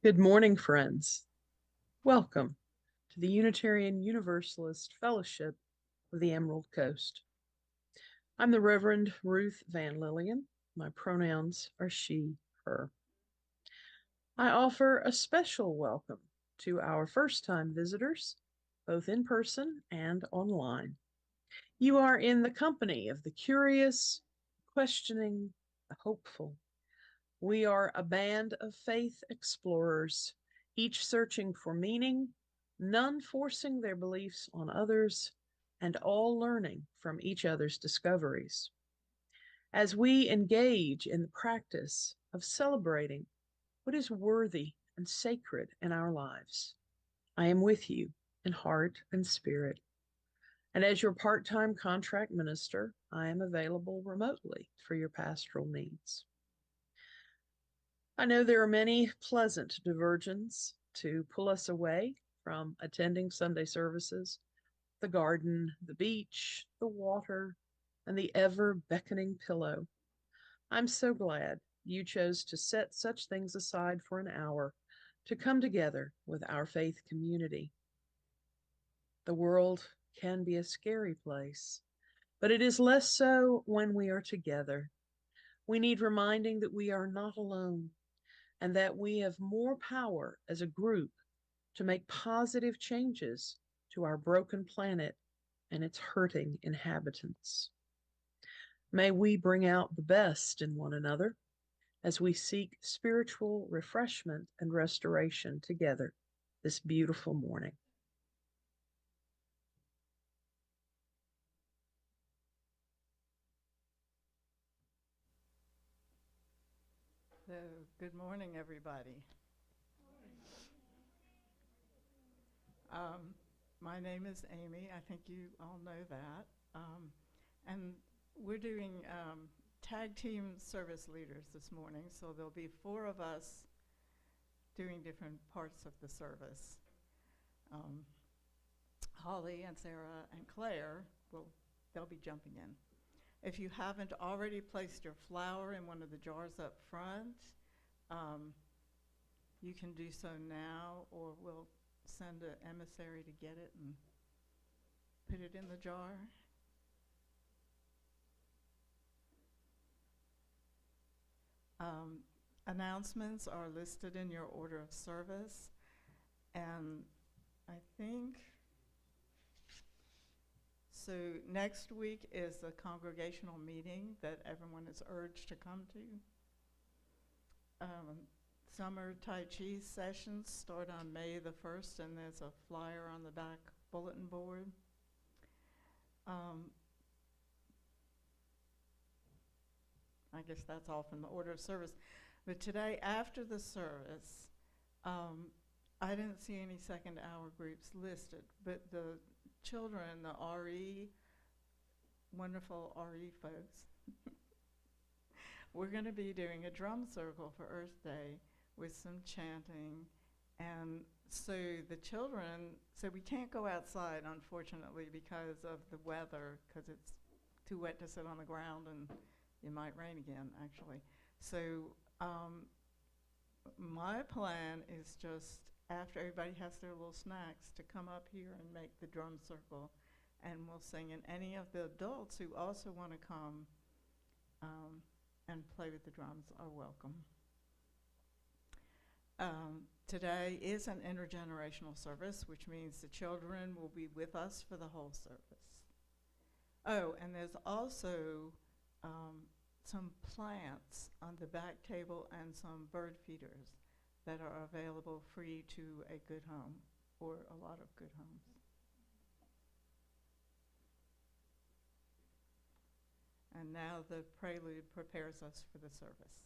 Good morning, friends. Welcome to the Unitarian Universalist Fellowship of the Emerald Coast. I'm the Reverend Ruth Van Lillian. My pronouns are she, her. I offer a special welcome to our first time visitors, both in person and online. You are in the company of the curious, questioning, the hopeful. We are a band of faith explorers, each searching for meaning, none forcing their beliefs on others, and all learning from each other's discoveries. As we engage in the practice of celebrating what is worthy and sacred in our lives, I am with you in heart and spirit. And as your part time contract minister, I am available remotely for your pastoral needs. I know there are many pleasant diversions to pull us away from attending Sunday services: the garden, the beach, the water, and the ever beckoning pillow. I'm so glad you chose to set such things aside for an hour to come together with our faith community. The world can be a scary place, but it is less so when we are together. We need reminding that we are not alone and that we have more power as a group to make positive changes to our broken planet and its hurting inhabitants. May we bring out the best in one another as we seek spiritual refreshment and restoration together this beautiful morning. So, good morning, everybody. Um, my name is Amy. I think you all know that. And we're doing tag team service leaders this morning, so there'll be four of us doing different parts of the service. Holly and Sarah and Claire they'll be jumping in. If you haven't already placed your flower in one of the jars up front, you can do so now, or we'll send an emissary to get it and put it in the jar. Announcements are listed in your order of service, and I think so. Next week is the congregational meeting that everyone is urged to come to. Summer Tai Chi sessions start on May the 1st, and there's a flyer on the back bulletin board. I guess that's all from the order of service. But today, after the service, I didn't see any second hour groups listed, but the children, the RE, wonderful RE folks, we're going to be doing a drum circle for Earth Day with some chanting. And so the children, so we can't go outside, unfortunately, because of the weather, because it's too wet to sit on the ground and it might rain again, actually. So my plan is just after everybody has their little snacks to come up here and make the drum circle, and we'll sing. And any of the adults who also want to come and play with the drums are welcome. Today is an intergenerational service, which means the children will be with us for the whole service. Oh, and there's also some plants on the back table and some bird feeders that are available free to a good home or a lot of good homes. And now the prelude prepares us for the service.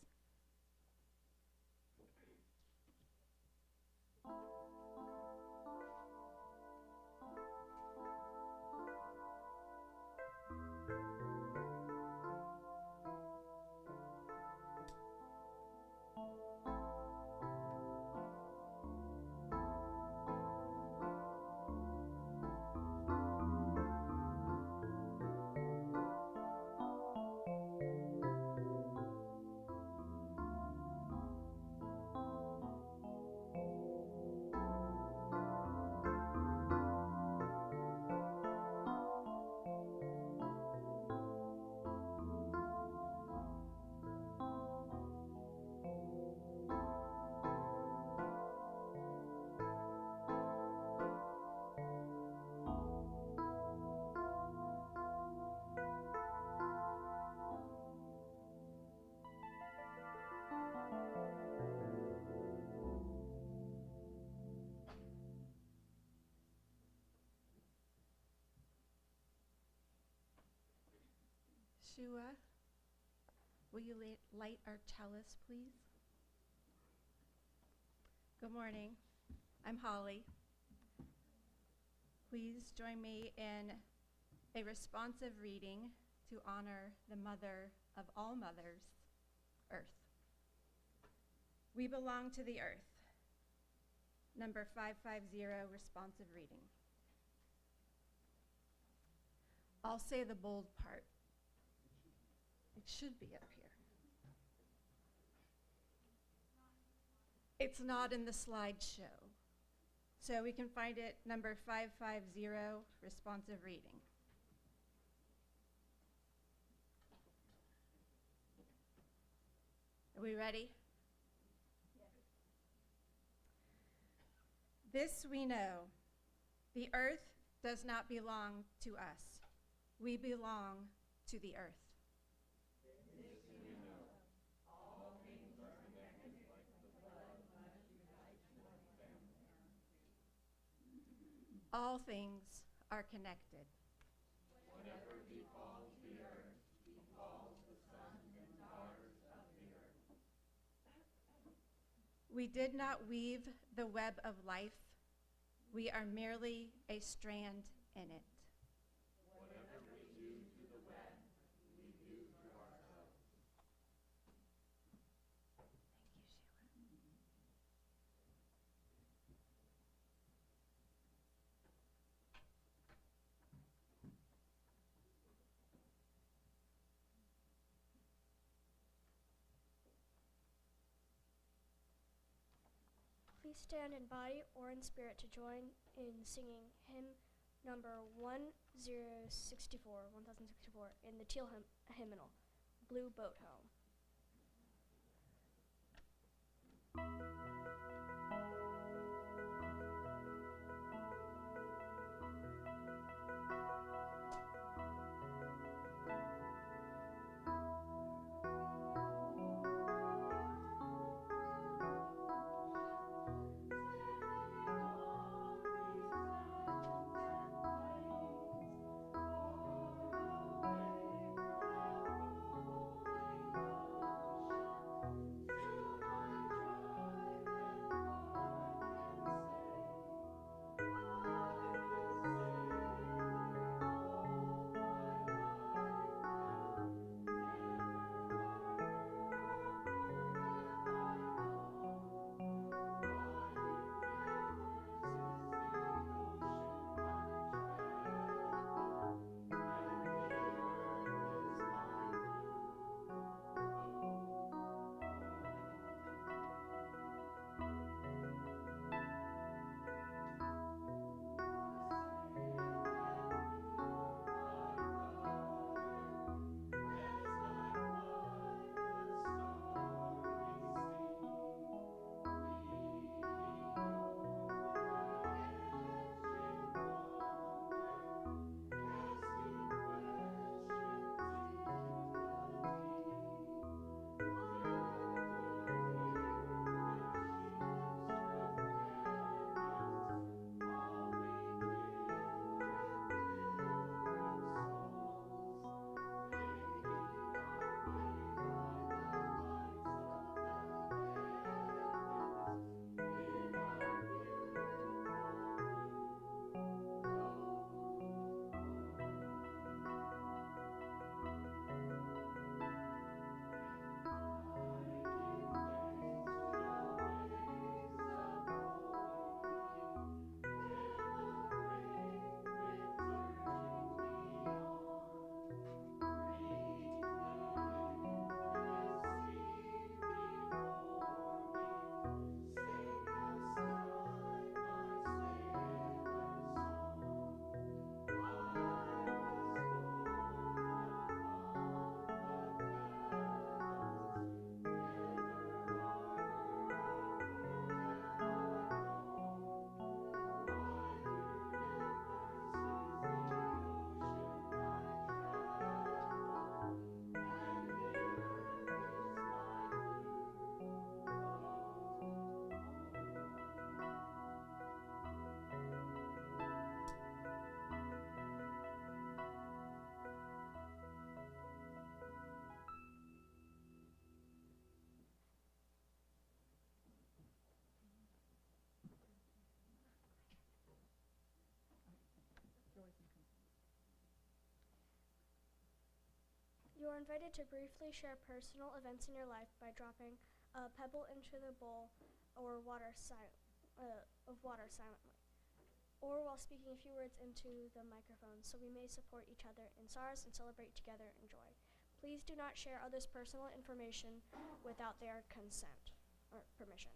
Shua, will you light our chalice, please? Good morning. I'm Holly. Please join me in a responsive reading to honor the mother of all mothers, Earth. We belong to the earth. Number 550, responsive reading. I'll say the bold part. It should be up here. It's not in the slideshow. So we can find it number 550, responsive reading. Are we ready? This we know, the earth does not belong to us. We belong to the earth. This we know. All things are connected like the blood that unites one family. All things are connected. Whatever befalls the earth, befalls the sons and daughters of the earth. We did not weave the web of life. We are merely a strand in it. Whatever we do to the web, we do to ourselves. Thank you, Sheila. Please stand in body or in spirit to join in singing hymn number 1064 in the teal hymnal, Blue Boat Home. are invited to briefly share personal events in your life by dropping a pebble into the bowl or of water silently, or while speaking a few words into the microphone so we may support each other in sorrows and celebrate together in joy. Please do not share others' personal information without their consent or permission.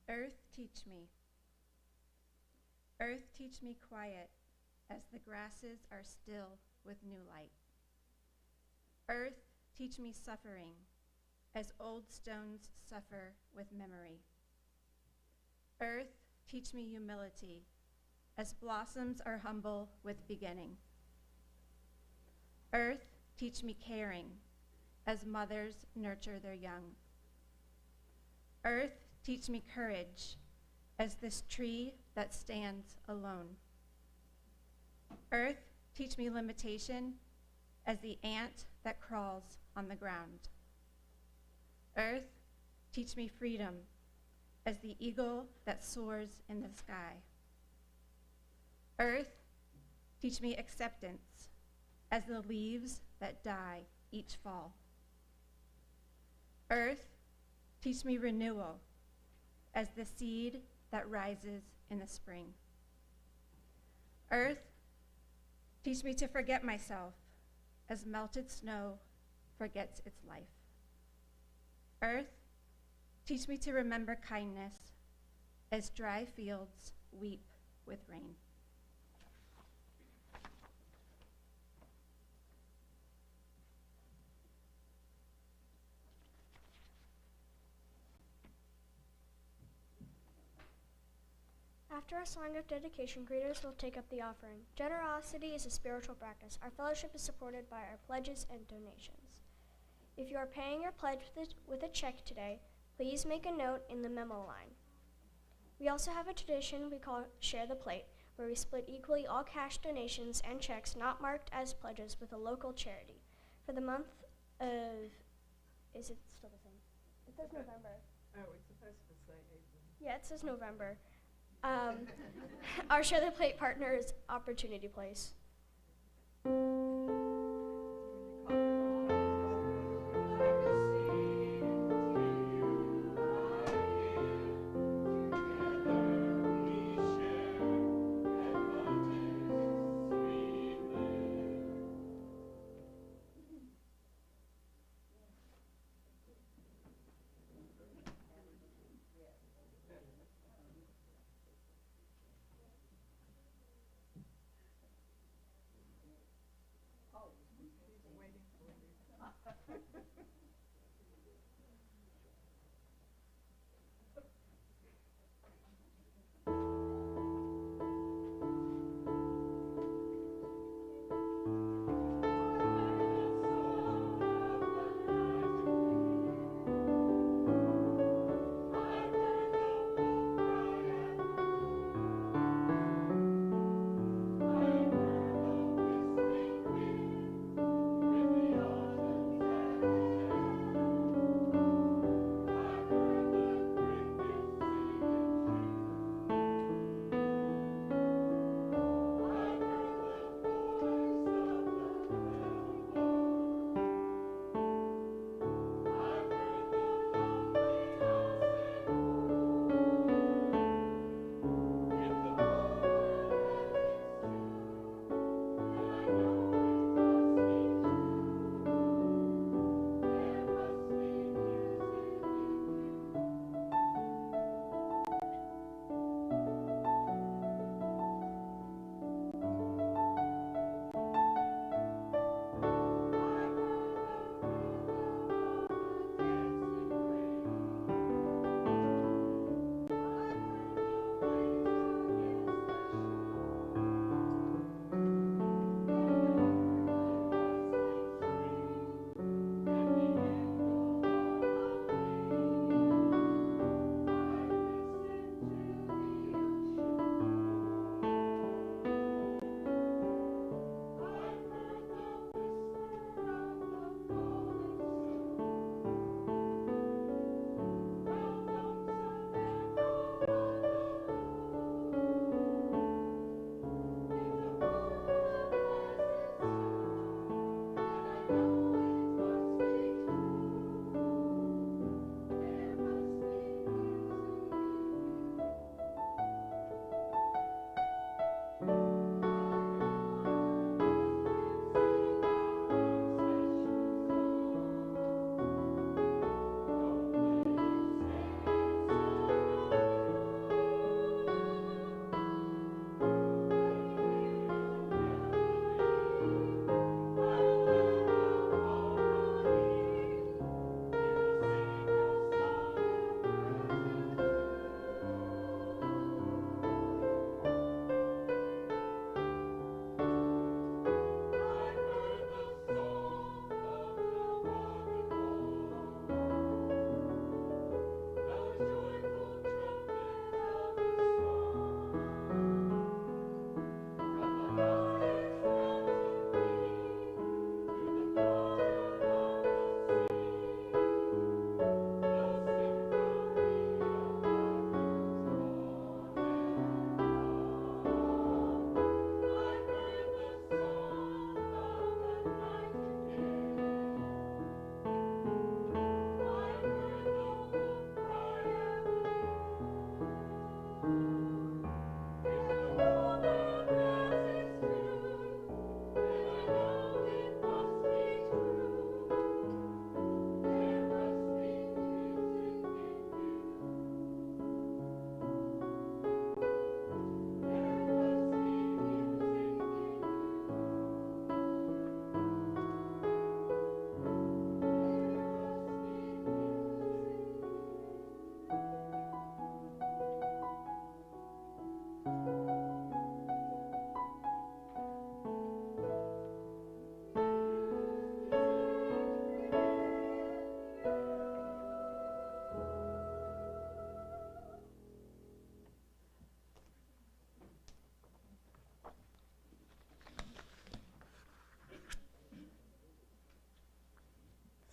Earth, teach me. Earth, teach me quiet as the grasses are still with new light. Earth, teach me suffering as old stones suffer with memory. Earth, teach me humility as blossoms are humble with beginning. Earth, teach me caring as mothers nurture their young. Earth, teach me courage as this tree that stands alone. Earth, teach me limitation as the ant that crawls on the ground. Earth, teach me freedom as the eagle that soars in the sky. Earth, teach me acceptance as the leaves that die each fall. Earth, teach me renewal as the seed that rises in the spring. Earth, teach me to forget myself as melted snow forgets its life. Earth, teach me to remember kindness as dry fields weep with rain. After a song of dedication, greeters will take up the offering. Generosity is a spiritual practice. Our fellowship is supported by our pledges and donations. If you are paying your pledge with a check today, please make a note in the memo line. We also have a tradition we call Share the Plate, where we split equally all cash donations and checks not marked as pledges with a local charity. For the month of, is it still the same? It says November. Oh, it's supposed to say April. Yeah, it says November. Our Share the Plate partner is Opportunity Place.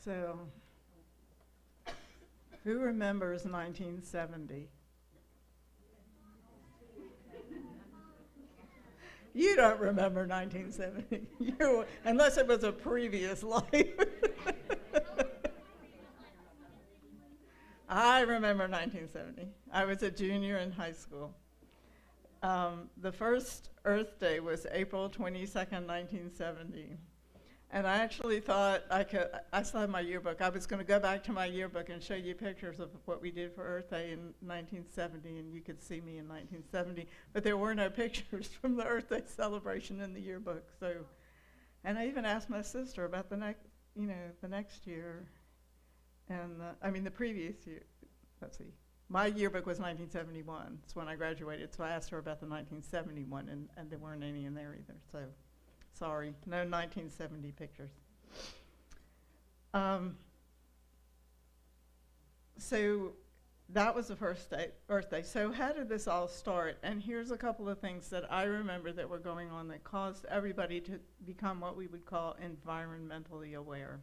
So, who remembers 1970? You don't remember 1970, unless it was a previous life. I remember 1970. I was a junior in high school. The first Earth Day was April 22nd, 1970. And I actually thought I still have my yearbook. I was going to go back to my yearbook and show you pictures of what we did for Earth Day in 1970, and you could see me in 1970. But there were no pictures from the Earth Day celebration in the yearbook. So, and I even asked my sister about the next year, and the previous year. Let's see. My yearbook was 1971. It's when I graduated. So I asked her about the 1971, and there weren't any in there either. So. Sorry, no 1970 pictures. So that was the first Earth Day. So how did this all start? And here's a couple of things that I remember that were going on that caused everybody to become what we would call environmentally aware.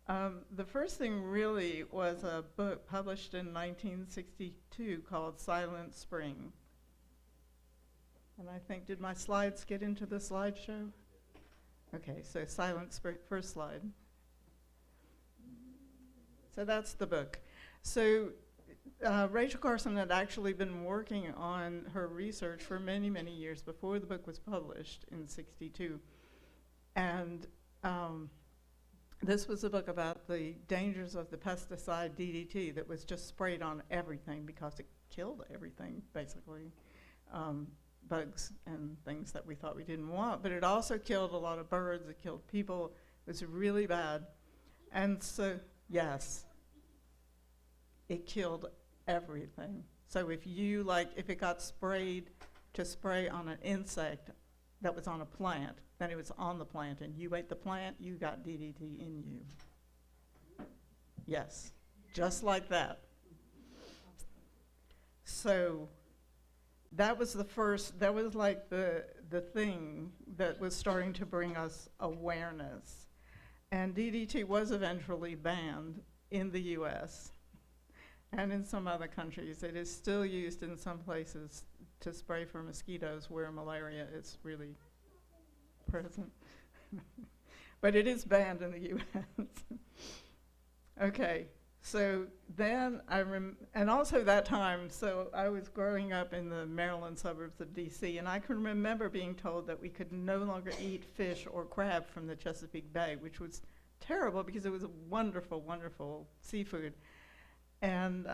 The first thing really was a book published in 1962 called Silent Spring. And I think, did my slides get into the slideshow? Okay, so Silent Spring, first slide. So that's the book. So Rachel Carson had actually been working on her research for many, many years before the book was published in '62. And this was a book about the dangers of the pesticide DDT that was just sprayed on everything because it killed everything, basically. Bugs and things that we thought we didn't want, but it also killed a lot of birds, it killed people, it was really bad. And so, yes, it killed everything. So if it got sprayed to spray on an insect that was on a plant, then it was on the plant, and you ate the plant, you got DDT in you. Yes, just like that. So, that was like the thing that was starting to bring us awareness. And DDT was eventually banned in the US and in some other countries. It is still used in some places to spray for mosquitoes where malaria is really present. But it is banned in the US. Okay. So then and also that time, so I was growing up in the Maryland suburbs of DC, and I can remember being told that we could no longer eat fish or crab from the Chesapeake Bay, which was terrible because it was a wonderful, wonderful seafood. And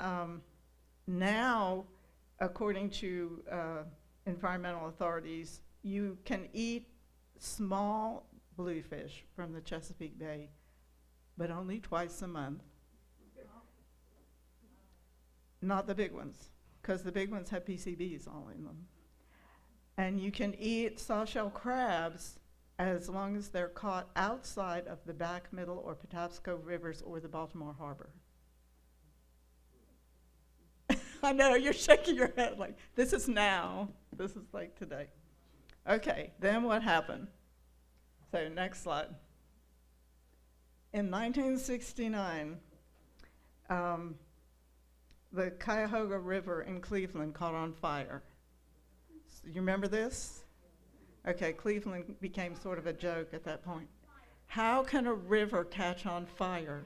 now, according to environmental authorities, you can eat small bluefish from the Chesapeake Bay, but only twice a month. Not the big ones, because the big ones have PCBs all in them. And you can eat soft-shell crabs as long as they're caught outside of the Back, Middle, or Patapsco rivers or the Baltimore Harbor. I know, you're shaking your head like, this is now. This is like today. Okay, then what happened? So next slide. In 1969, the Cuyahoga River in Cleveland caught on fire. So you remember this? Okay, Cleveland became sort of a joke at that point. How can a river catch on fire?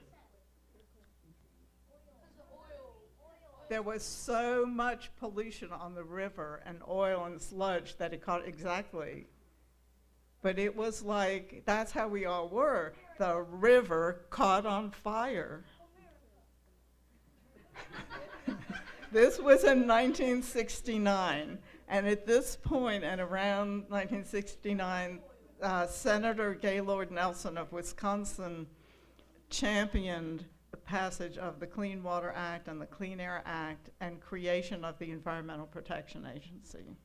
There was so much pollution on the river and oil and sludge that it caught, exactly. But it was like, that's how we all were. The river caught on fire. This was in 1969, and at this point, and around 1969, Senator Gaylord Nelson of Wisconsin championed the passage of the Clean Water Act and the Clean Air Act and creation of the Environmental Protection Agency.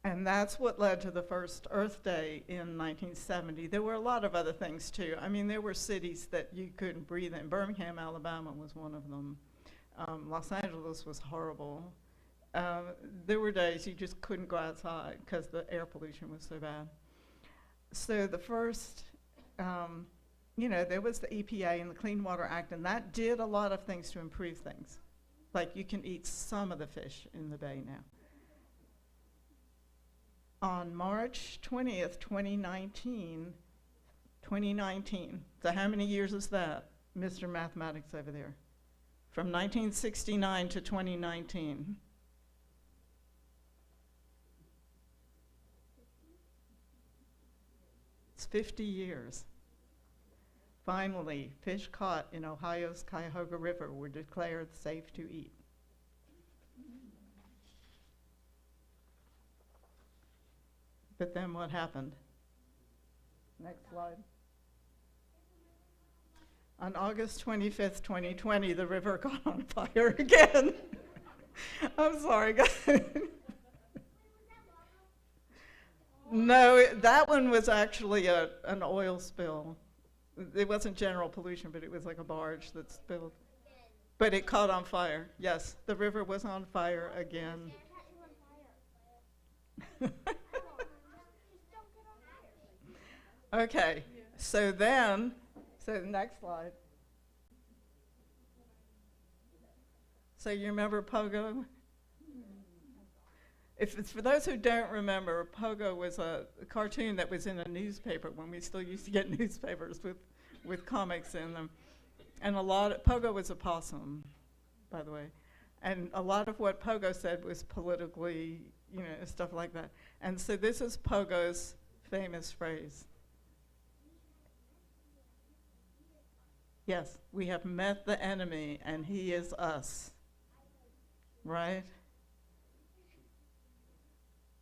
And that's what led to the first Earth Day in 1970. There were a lot of other things too. I mean, there were cities that you couldn't breathe in. Birmingham, Alabama was one of them. Los Angeles was horrible. There were days you just couldn't go outside because the air pollution was so bad. So the first you know, there was the EPA and the Clean Water Act, and that did a lot of things to improve things. Like you can eat some of the fish in the bay now. On March 20th, 2019, so how many years is that, Mr. Mathematics over there? From 1969 to 2019. It's 50 years. Finally, fish caught in Ohio's Cuyahoga River were declared safe to eat. But then what happened? Next slide. On August 25th, 2020, the river got on fire again. I'm sorry, guys. No, that one was actually an oil spill. It wasn't general pollution, but it was like a barge that spilled. But it caught on fire. Yes, the river was on fire again. Okay, so the next slide. So you remember Pogo? If it's for those who don't remember, Pogo was a cartoon that was in a newspaper when we still used to get newspapers with comics in them. And Pogo was a possum, by the way. And a lot of what Pogo said was politically, you know, stuff like that. And so this is Pogo's famous phrase. Yes, we have met the enemy and he is us. Right?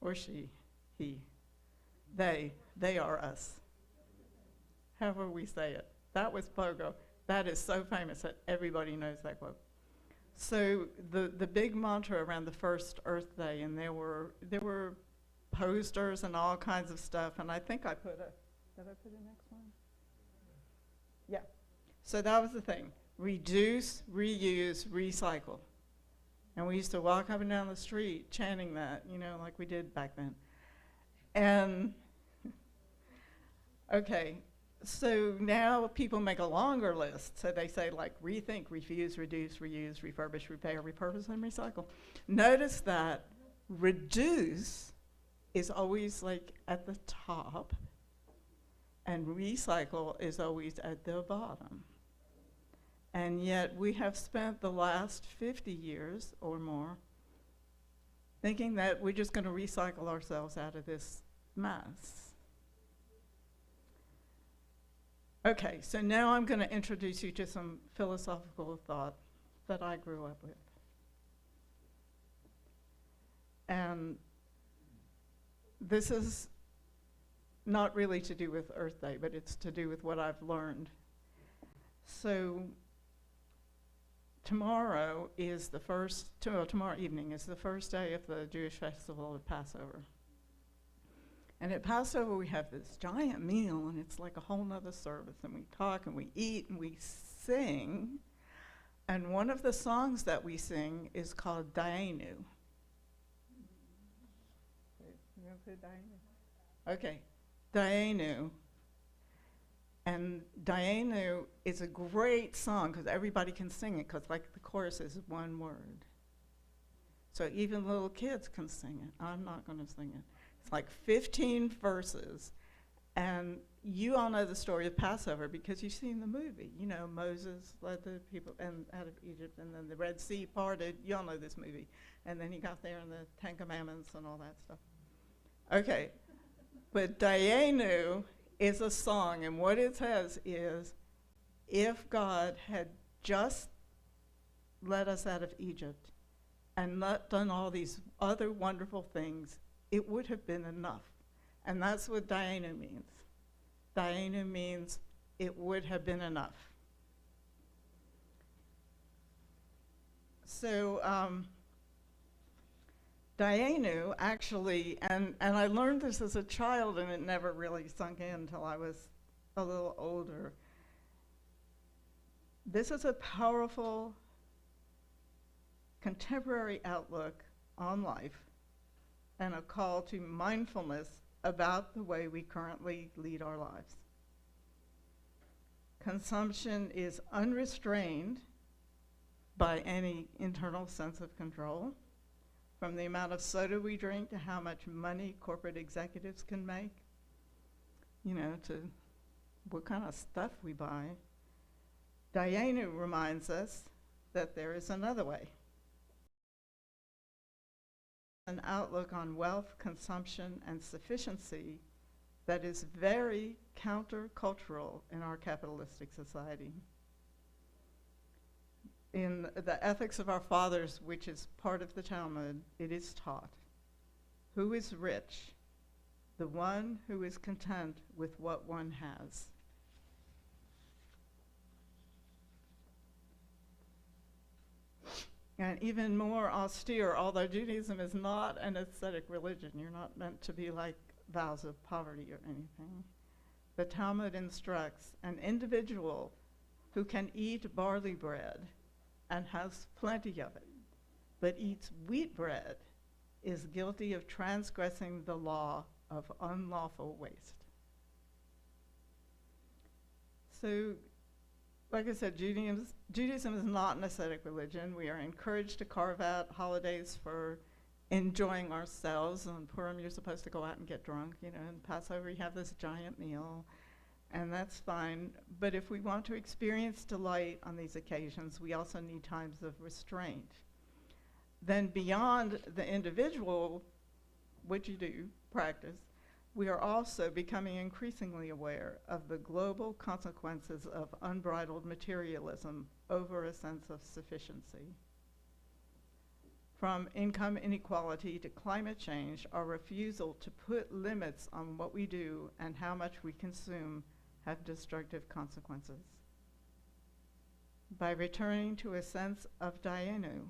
Or she, he, they are us. However we say it. That was Pogo. That is so famous that everybody knows that quote. So the big mantra around the first Earth Day, and there were posters and all kinds of stuff, and I think did I put a next one? Yeah. So that was the thing. Reduce, reuse, recycle. And we used to walk up and down the street chanting that, you know, like we did back then. And, okay, so now people make a longer list. So they say like rethink, refuse, reduce, reuse, refurbish, repair, repurpose, and recycle. Notice that reduce is always like at the top, and recycle is always at the bottom. And yet we have spent the last 50 years or more thinking that we're just going to recycle ourselves out of this mess. Okay, so now I'm going to introduce you to some philosophical thought that I grew up with. And this is not really to do with Earth Day, but it's to do with what I've learned. So tomorrow evening is the first day of the Jewish festival of Passover. And at Passover we have this giant meal, and it's like a whole nother service, and we talk and we eat and we sing. And one of the songs that we sing is called Dayenu. You want to say Dayenu? Okay, Dayenu. And Dayenu is a great song because everybody can sing it, because like the chorus is one word. So even little kids can sing it. I'm not going to sing it. It's like 15 verses. And you all know the story of Passover because you've seen the movie. You know, Moses led the people out of Egypt, and then the Red Sea parted. You all know this movie. And then he got there and the Ten Commandments and all that stuff. Okay, but Dayenu is a song, and what it says is, if God had just led us out of Egypt and not done all these other wonderful things, it would have been enough. And that's what Dayenu means. Dayenu means it would have been enough. So Dayenu actually, and I learned this as a child, and it never really sunk in until I was a little older. This is a powerful contemporary outlook on life and a call to mindfulness about the way we currently lead our lives. Consumption is unrestrained by any internal sense of control, from the amount of soda we drink to how much money corporate executives can make, to what kind of stuff we buy. Dayenu reminds us that there is another way. An outlook on wealth, consumption, and sufficiency that is very countercultural in our capitalistic society. In the Ethics of Our Fathers, which is part of the Talmud, it is taught, who is rich? The one who is content with what one has. And even more austere, although Judaism is not an ascetic religion, you're not meant to be like vows of poverty or anything. The Talmud instructs an individual who can eat barley bread and has plenty of it, but eats wheat bread, is guilty of transgressing the law of unlawful waste. So, like I said, Judaism is not an ascetic religion. We are encouraged to carve out holidays for enjoying ourselves. On Purim, you're supposed to go out and get drunk, and Passover, you have this giant meal, and that's fine. But if we want to experience delight on these occasions, we also need times of restraint. Then beyond the individual, what you do, practice, we are also becoming increasingly aware of the global consequences of unbridled materialism over a sense of sufficiency. From income inequality to climate change, our refusal to put limits on what we do and how much we consume have destructive consequences. By returning to a sense of Dayenu,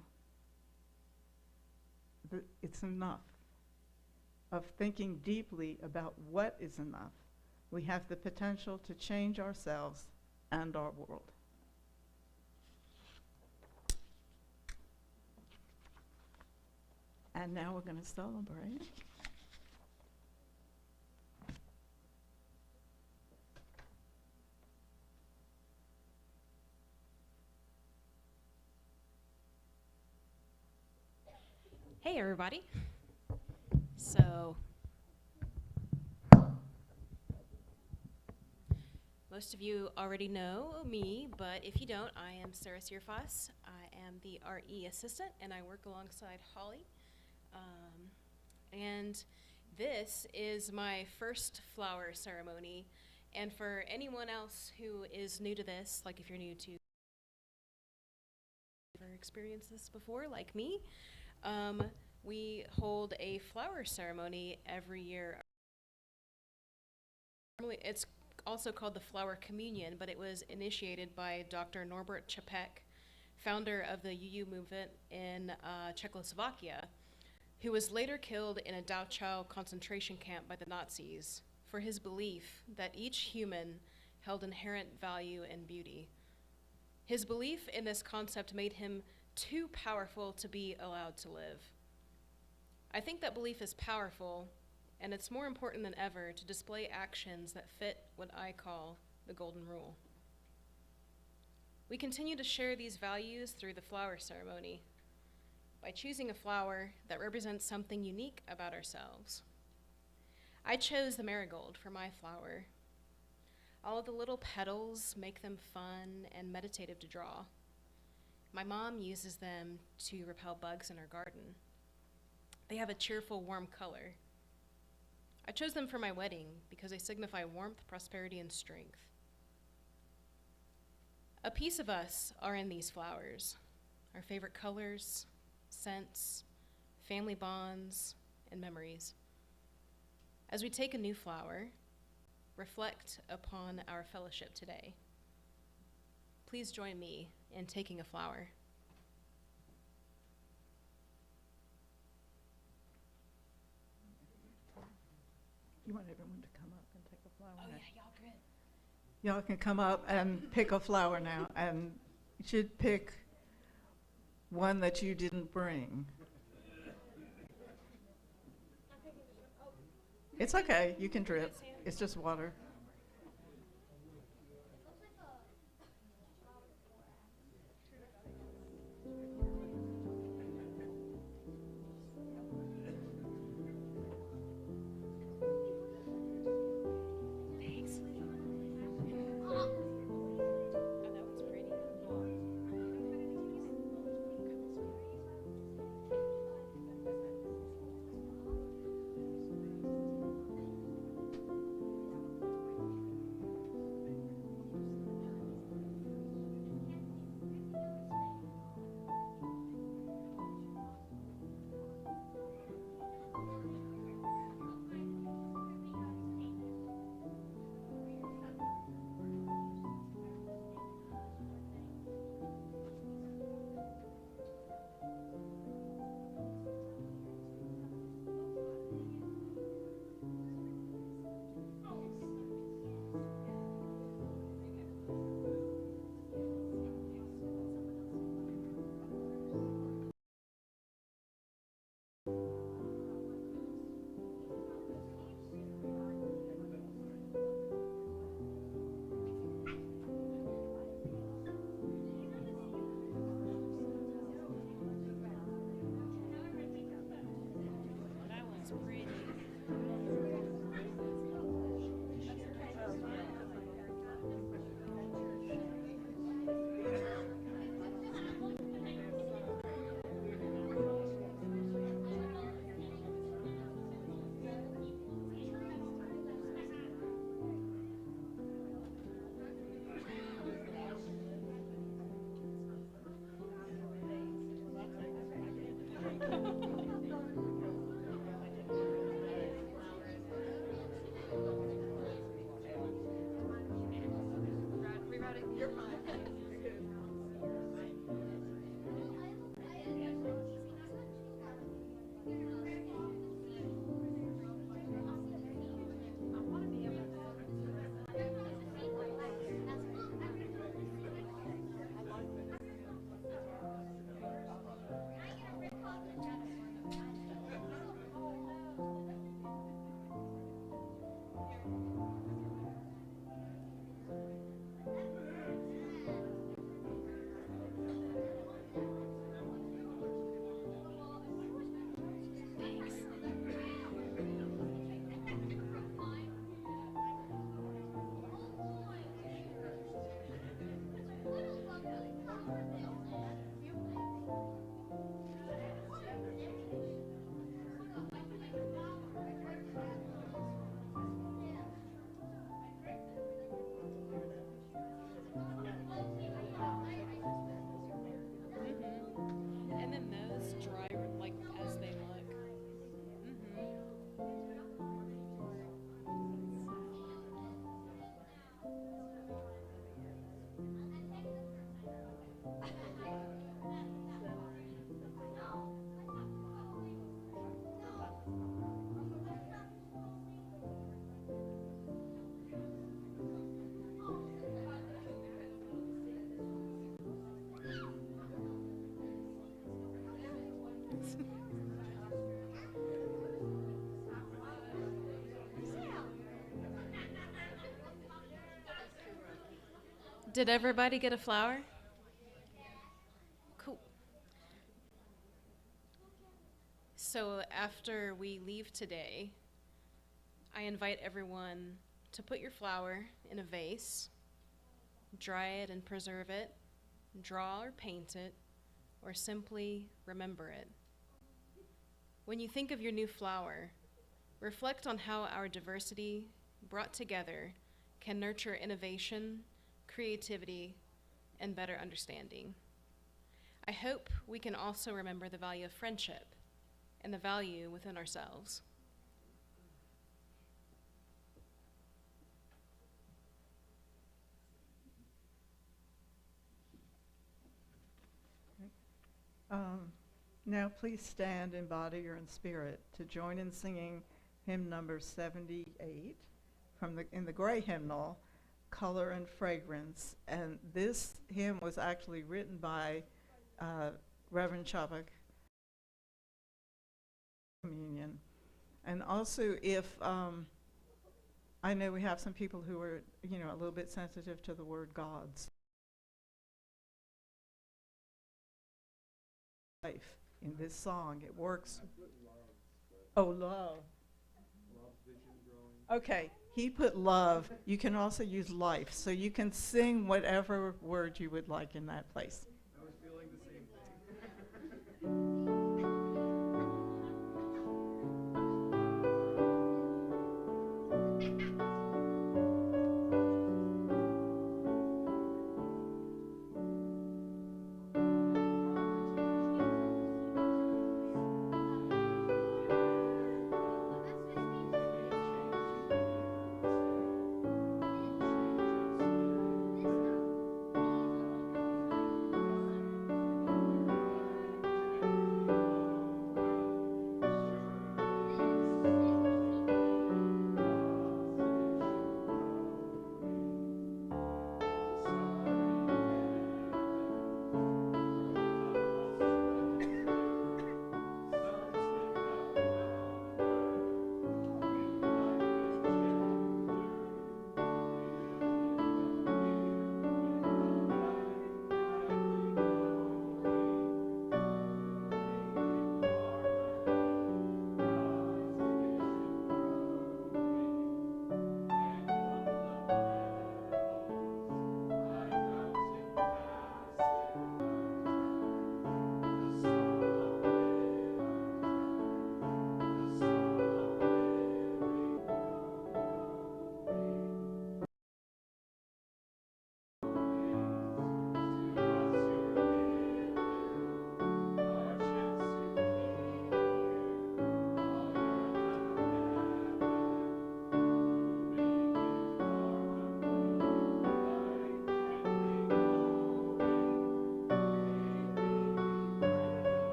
it's enough, of thinking deeply about what is enough, we have the potential to change ourselves and our world. And now we're going to celebrate. Hey everybody. So, most of you already know me, but if you don't, I am Sarah Searfoss. I am the RE assistant, and I work alongside Holly. And this is my first flower ceremony. And for anyone else who is new to this, like if you're new to never experienced this before, like me, we hold a flower ceremony every year. Normally, it's also called the Flower Communion, but it was initiated by Dr. Norbert Čapek, founder of the UU movement in Czechoslovakia, who was later killed in a Dachau concentration camp by the Nazis for his belief that each human held inherent value and beauty. His belief in this concept made him too powerful to be allowed to live. I think that belief is powerful, and it's more important than ever to display actions that fit what I call the golden rule. We continue to share these values through the flower ceremony by choosing a flower that represents something unique about ourselves. I chose the marigold for my flower. All of the little petals make them fun and meditative to draw. My mom uses them to repel bugs in her garden. They have a cheerful, warm color. I chose them for my wedding because they signify warmth, prosperity, and strength. A piece of us are in these flowers, our favorite colors, scents, family bonds, and memories. As we take a new flower, reflect upon our fellowship today. Please join me in taking a flower. You want everyone to come up and take a flower? Oh now? yeah, y'all good. Y'all can come up and pick a flower now, and you should pick one that you didn't bring. It's okay, you can drip. It's just water. You're fine. And then those dry like as they look. Did everybody get a flower? Cool. So after we leave today, I invite everyone to put your flower in a vase, dry it and preserve it, draw or paint it, or simply remember it. When you think of your new flower, reflect on how our diversity brought together can nurture innovation, creativity, and better understanding. I hope we can also remember the value of friendship and the value within ourselves. Now please stand in body or in spirit to join in singing hymn number 78 in the gray hymnal, Color and Fragrance. And this hymn was actually written by Reverend Chubbuck, Communion. And also, if I know we have some people who are, a little bit sensitive to the word gods. Life in this song, it works. Oh, love. Okay, he put love. You can also use life, so you can sing whatever word you would like in that place. I was feeling the same thing.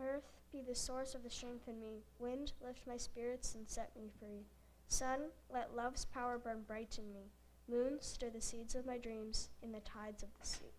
Earth, be the source of the strength in me. Wind, lift my spirits and set me free. Sun, let love's power burn bright in me. Moon, stir the seeds of my dreams in the tides of the sea.